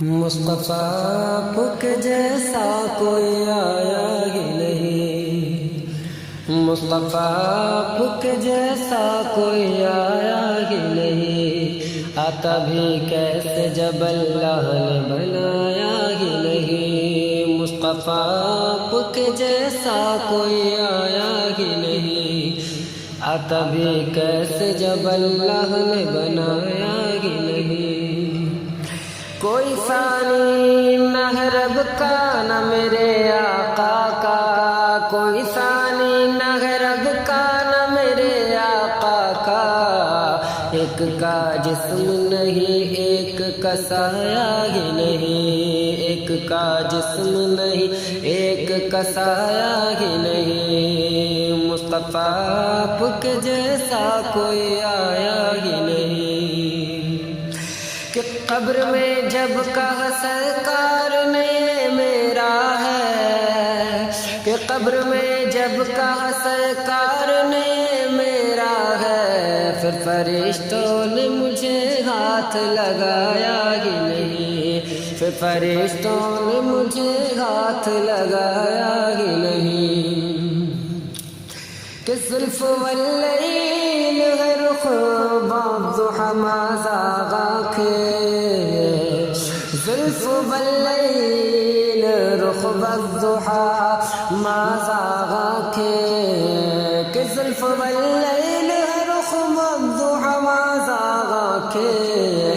مصطفیٰ آپ کے جیسا کوئی آیا ہی نہیں، مصطفیٰ آپ کے جیسا کوئی آیا ہی نہیں، آتا بھی کیسے جب اللہ نے بنایا ہی نہیں، مصطفیٰ آپ کے جیسا کوئی آیا ہی نہیں، آتا بھی کیسے جب اللہ نے بنایا ہی نہیں۔ کوئی ثانی نہ ہے رب کا نہ میرے آقا کا، کوئی ثانی نہ ہے رب کا نہ میرے آقا کا، ایک کا جسم نہیں ایک کا سایہ ہی نہیں، ایک کا جسم نہیں ایک کا سایہ ہی نہیں، مصطفیٰ آپ کے جیسا کوئی آیا ہی نہیں۔ کہ قبر میں جب کہا سرکار نے میرا ہے، کہ قبر میں جب کہا سرکار نے میرا ہے، پھر فرشتوں نے مجھے ہاتھ لگایا ہی نہیں، پھر فرشتوں نے مجھے ہاتھ لگایا ہی نہیں۔ کہ زلف واللیل ہے رخ والضحی ما زاغ آنکھیں، زلف واللیل رخ والضحی ما زاغ آنکھیں، کہ زلف واللیل ہے رخ والضحی ما زاغ آنکھیں،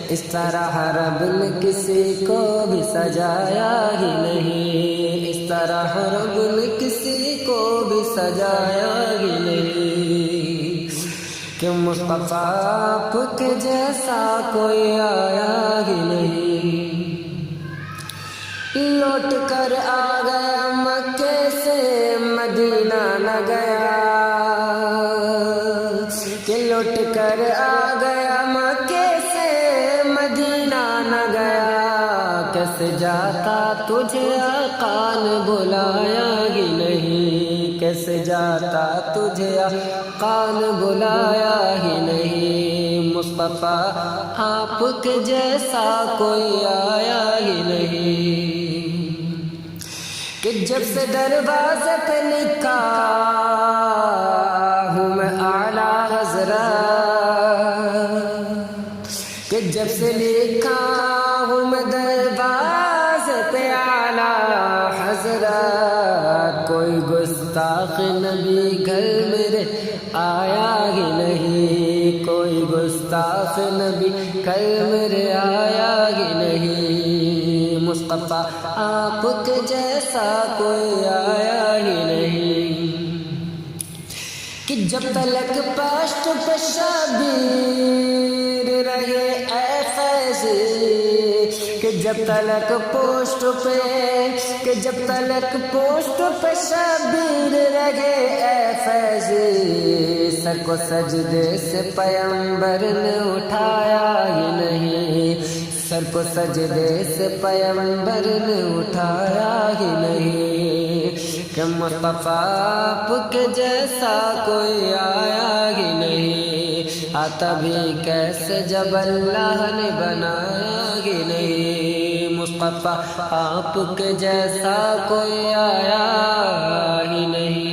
اس طرح رب نے کسی کو بھی سجایا ہی نہیں، اس طرح رب نے کسی کو بھی سجایا ہی نہیں، کہ مصطفیٰ آپ کے جیسا کوئی آیا ہی نہیں۔ لوٹ کر آ گیا مکے سے مدینہ نہ گیا، کہ لوٹ کر آ گیا مکے سے مدینہ نہ گیا، کیسے جاتا تجھے آقا نے بلایا ہی نہیں، کیسے جاتا تجھے آقا نے بلایا ہی نہیں، مصطفیٰ آپ کے جیسا کوئی آیا ہی نہیں۔ کہ جب سے دروازے پہ لکھا ہوں میں اعلیٰ حضرت، کہ جب سے لکھا ہوں میں دروازے پہ اعلیٰ حضرت، کوئی گستاخ نبی گھر میرے آیا ہی نہیں، کوئی گستاخ نبی گھر میرے آیا ہی نہیں، مصطفیٰ آپ کے جیسا کوئی آیا ہی نہیں۔ کہ جب تلک پشت پہ شبیر رہے اے فیضی، کہ جب تلک پوشت پہ، کہ جب تلک پوشت پہ شبیر رہے اے فیضی، سر کو سجدے سے پیغمبر نے اٹھایا ہی نہیں، سر کو سجدے سے پیغمبر نے اٹھایا ہی نہیں، کہ مصطفیٰ آپ کے جیسا کوئی آیا ہی نہیں، آتا بھی کیسے جب اللہ نے بنایا ہی نہیں، مصطفیٰ آپ کے جیسا کوئی آیا ہی نہیں۔